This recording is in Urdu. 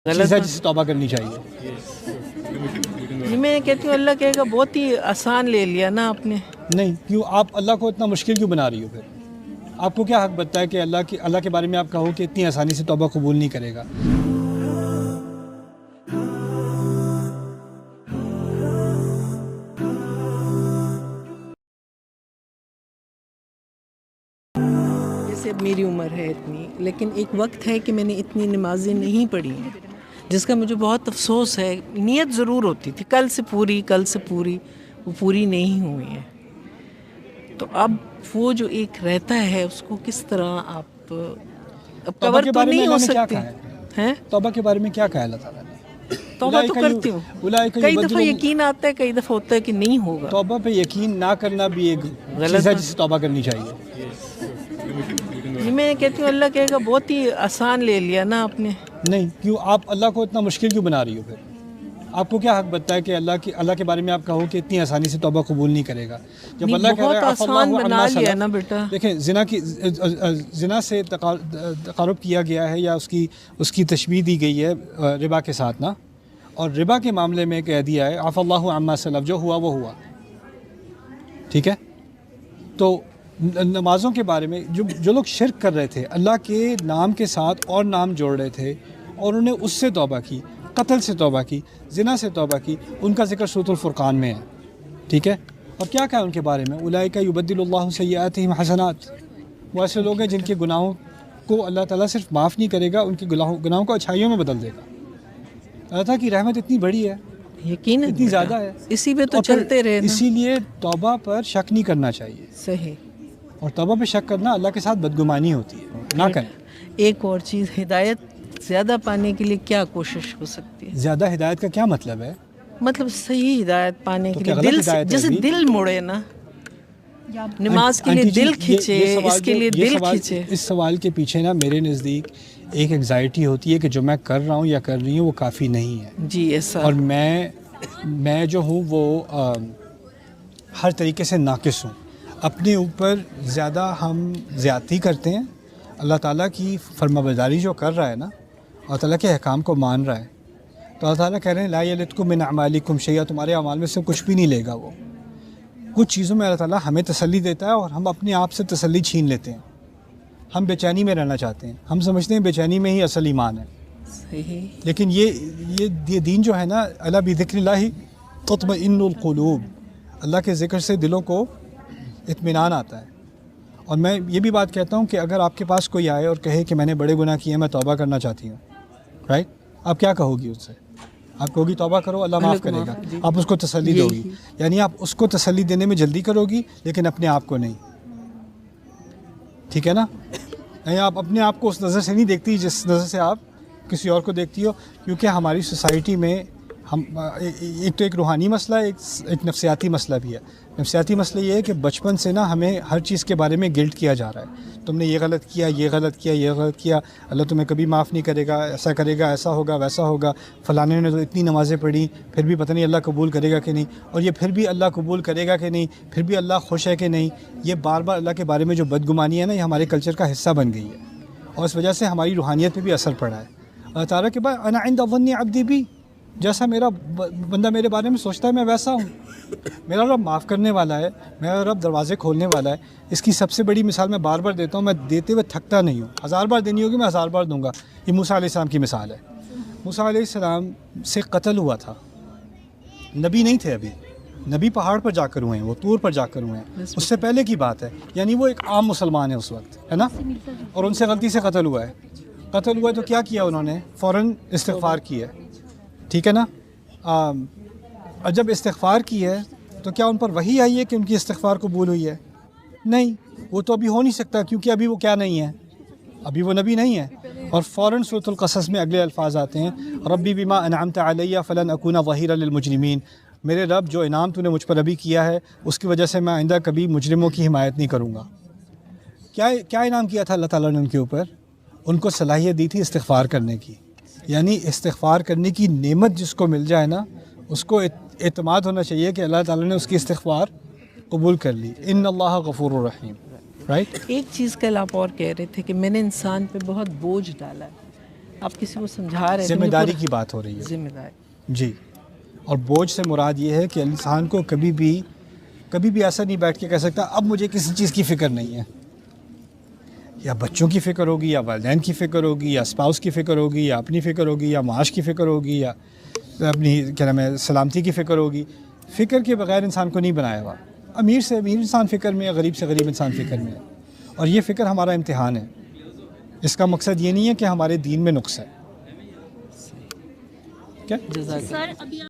چیز ہے جسے توبہ کرنی چاہیے؟ میں کہتی ہوں اللہ کہے گا بہت ہی آسان لے لیا نا آپ نے. نہیں، کیوں آپ اللہ کو اتنا مشکل کیوں بنا رہی ہو؟ پھر آپ کو کیا حق بنتا ہے کہ اللہ کے بارے میں آپ کہو کہ اتنی آسانی سے توبہ قبول نہیں کرے گا؟ جیسے اب میری عمر ہے اتنی، لیکن ایک وقت ہے کہ میں نے اتنی نمازیں نہیں پڑھی ہیں، جس کا مجھے بہت افسوس ہے. نیت ضرور ہوتی تھی کل سے پوری، وہ پوری نہیں ہوئی ہیں. تو اب وہ جو ایک رہتا ہے اس کو کس طرح آپ اب کور تو نہیں ہو سکتے ہیں. توبہ کے بارے میں کیا کہا اللہ تعالیٰ نے؟ توبہ تو کرتی ہوں، کئی دفعہ یقین آتا ہے، کئی دفعہ ہوتا ہے کہ نہیں ہوگا. توبہ پہ یقین نہ کرنا بھی ایک چیز ہے جسے توبہ کرنی چاہیے. میں کہتی ہوں اللہ کہے گا بہت ہی آسان لے لیا نا آپ نے. نہیں، کیوں آپ اللہ کو اتنا مشکل کیوں بنا رہی ہو؟ پھر آپ کو کیا حق بنتا ہے کہ اللہ کے بارے میں آپ کہو کہ اتنی آسانی سے توبہ قبول نہیں کرے گا؟ جب اللہ کہہ رہا ہے آسان بنا لیا نا بیٹا. دیکھیں، زنا سے تقارب کیا گیا ہے یا اس کی تشبیہ دی گئی ہے ربا کے ساتھ نا، اور ربا کے معاملے میں کہہ دیا ہے عفا اللہ عما سلف، جو ہوا وہ ہوا. ٹھیک ہے، تو نمازوں کے بارے میں جو لوگ شرک کر رہے تھے، اللہ کے نام کے ساتھ اور نام جوڑ رہے تھے اور انہیں اس سے توبہ کی، قتل سے توبہ کی، زنا سے توبہ کی، ان کا ذکر سورۃ الفرقان میں ہے. ٹھیک ہے، اور کیا کہا ان کے بارے میں؟ اولئک یبدل اللہ سیئاتہم حسنات. وہ ایسے لوگ ہیں جن کے گناہوں کو اللہ تعالیٰ صرف معاف نہیں کرے گا، ان کے گناہوں کو اچھائیوں میں بدل دے گا. اللہ تعالیٰ کی رحمت اتنی بڑی ہے، یقیناً اتنی زیادہ ہے، اسی پہ تو چلتے رہے. اسی لیے توبہ پر شک نہیں کرنا چاہیے. صحیح. اور توبہ پہ شک کرنا اللہ کے ساتھ بدگمانی ہوتی ہے، نہ کریں. ایک اور چیز، ہدایت زیادہ پانے کے لیے کیا کوشش ہو سکتی ہے؟ زیادہ ہدایت کا کیا مطلب ہے؟ مطلب صحیح ہدایت پانے کے لیے دل سے، جیسے دل مڑے نا، نماز کے لیے دل کھینچے، اس کے لیے دل کھینچے. اس سوال کے پیچھے نا میرے نزدیک ایک انگزائٹی ہوتی ہے کہ جو میں کر رہا ہوں یا کر رہی ہوں وہ کافی نہیں ہے. جی ایسا. اور میں جو ہوں وہ ہر طریقے سے ناقص ہوں. اپنے اوپر زیادہ ہم زیادتی کرتے ہیں. اللہ تعالیٰ کی فرمانبرداری جو کر رہا ہے نا، اللہ تعالیٰ کے احکام کو مان رہا ہے، تو اللہ تعالیٰ کہہ رہے ہیں لا یلدکم من اعمالکم شیئا، تمہارے اعمال میں سے کچھ بھی نہیں لے گا. وہ کچھ چیزوں میں اللہ تعالیٰ ہمیں تسلی دیتا ہے اور ہم اپنے آپ سے تسلی چھین لیتے ہیں. ہم بے چینی میں رہنا چاہتے ہیں، ہم سمجھتے ہیں بے چینی میں ہی اصل ایمان ہے. صحیح. لیکن یہ دین جو ہے نا، الا بذکر اللہ تطمئن القلوب، اللہ کے ذکر سے دلوں کو اطمینان آتا ہے. اور میں یہ بھی بات کہتا ہوں کہ اگر آپ کے پاس کوئی آئے اور کہے کہ میں نے بڑے گناہ کیے ہیں، میں توبہ کرنا چاہتی ہوں، رائٹ، آپ کیا کہو گی اس سے؟ آپ کہو گی توبہ کرو، اللہ معاف کرے گا. آپ اس کو تسلی دو گی، یعنی آپ اس کو تسلی دینے میں جلدی کرو گی لیکن اپنے آپ کو نہیں. ٹھیک ہے نا؟ یعنی آپ اپنے آپ کو اس نظر سے نہیں دیکھتی جس نظر سے آپ کسی اور کو دیکھتی ہو. کیونکہ ہماری سوسائٹی میں ایک تو ایک روحانی مسئلہ ہے، ایک نفسیاتی مسئلہ بھی ہے. نفسیاتی مسئلہ یہ ہے کہ بچپن سے نا ہمیں ہر چیز کے بارے میں گلٹ کیا جا رہا ہے. تم نے یہ غلط کیا، یہ غلط کیا، یہ غلط کیا، اللہ تمہیں کبھی معاف نہیں کرے گا، ایسا کرے گا، ایسا ہوگا، ویسا ہوگا. فلانے نے تو اتنی نمازیں پڑھی، پھر بھی پتہ نہیں اللہ قبول کرے گا کہ نہیں، اور یہ پھر بھی اللہ قبول کرے گا کہ نہیں، پھر بھی اللہ خوش ہے کہ نہیں. یہ بار بار اللہ کے بارے میں جو بدگمانی ہے نا، یہ ہمارے کلچر کا حصہ بن گئی ہے اور اس وجہ سے ہماری روحانیت پہ بھی اثر پڑا ہے. اللہ تعالیٰ کے بعد انا عند ظن عبدی بھی، جیسا میرا بندہ میرے بارے میں سوچتا ہے میں ویسا ہوں. میرا رب معاف کرنے والا ہے، میرا رب دروازے کھولنے والا ہے. اس کی سب سے بڑی مثال میں بار بار دیتا ہوں، میں دیتے ہوئے تھکتا نہیں ہوں. 1000 بار دینی ہوگی میں 1000 بار دوں گا. یہ موسیٰ علیہ السلام کی مثال ہے. موسیٰ علیہ السلام سے قتل ہوا تھا، نبی نہیں تھے ابھی، نبی پہاڑ پر جا کر ہوئے ہیں، وہ طور پر جا کر ہوئے ہیں. اس سے پہلے کی بات ہے، یعنی وہ ایک عام مسلمان ہے اس وقت، ہے نا، اور ان سے غلطی سے قتل ہوا ہے. قتل ہوا ہے تو کیا کیا انہوں نے؟ فوراً استغفار کی ہے. ٹھیک ہے نا؟ اور جب استغفار کی ہے تو کیا ان پر وحی آئی ہے کہ ان کی استغفار قبول ہوئی ہے؟ نہیں، وہ تو ابھی ہو نہیں سکتا کیونکہ ابھی وہ کیا نہیں ہے، ابھی وہ نبی نہیں ہے. اور فوراً سورۃ القصص میں اگلے الفاظ آتے ہیں، ربی بما انعمت علی فلن اکون ظہیرا للمجرمین. میرے رب جو انعام تو نے مجھ پر ابھی کیا ہے اس کی وجہ سے میں آئندہ کبھی مجرموں کی حمایت نہیں کروں گا. کیا انعام کیا تھا اللہ تعالیٰ نے ان کے اوپر؟ ان کو صلاحیت دی تھی استغفار کرنے کی. یعنی استغفار کرنے کی نعمت جس کو مل جائے نا، اس کو اعتماد ہونا چاہیے کہ اللہ تعالیٰ نے اس کی استغفار قبول کر لی. ان اللہ غفور الرحیم. رائٹ. ایک چیز کل آپ اور کہہ رہے تھے کہ میں نے انسان پہ بہت بوجھ ڈالا ہے. آپ کسی کو سمجھا رہے ہیں, ذمہ داری کی بات ہو رہی ہے. ذمہ داری جی, اور بوجھ سے مراد یہ ہے کہ انسان کو کبھی بھی ایسا نہیں بیٹھ کے کہہ سکتا اب مجھے کسی چیز کی فکر نہیں ہے. یا بچوں کی فکر ہوگی, یا والدین کی فکر ہوگی, یا اسپاؤس کی فکر ہوگی, یا اپنی فکر ہوگی, یا معاش کی فکر ہوگی, یا اپنی کیا نام ہے سلامتی کی فکر ہوگی. فکر کے بغیر انسان کو نہیں بنایا ہوا. امیر سے امیر انسان فکر میں ہے, غریب سے غریب انسان فکر میں ہے. اور یہ فکر ہمارا امتحان ہے. اس کا مقصد یہ نہیں ہے کہ ہمارے دین میں نقص ہے. کیا جزاک اللہ.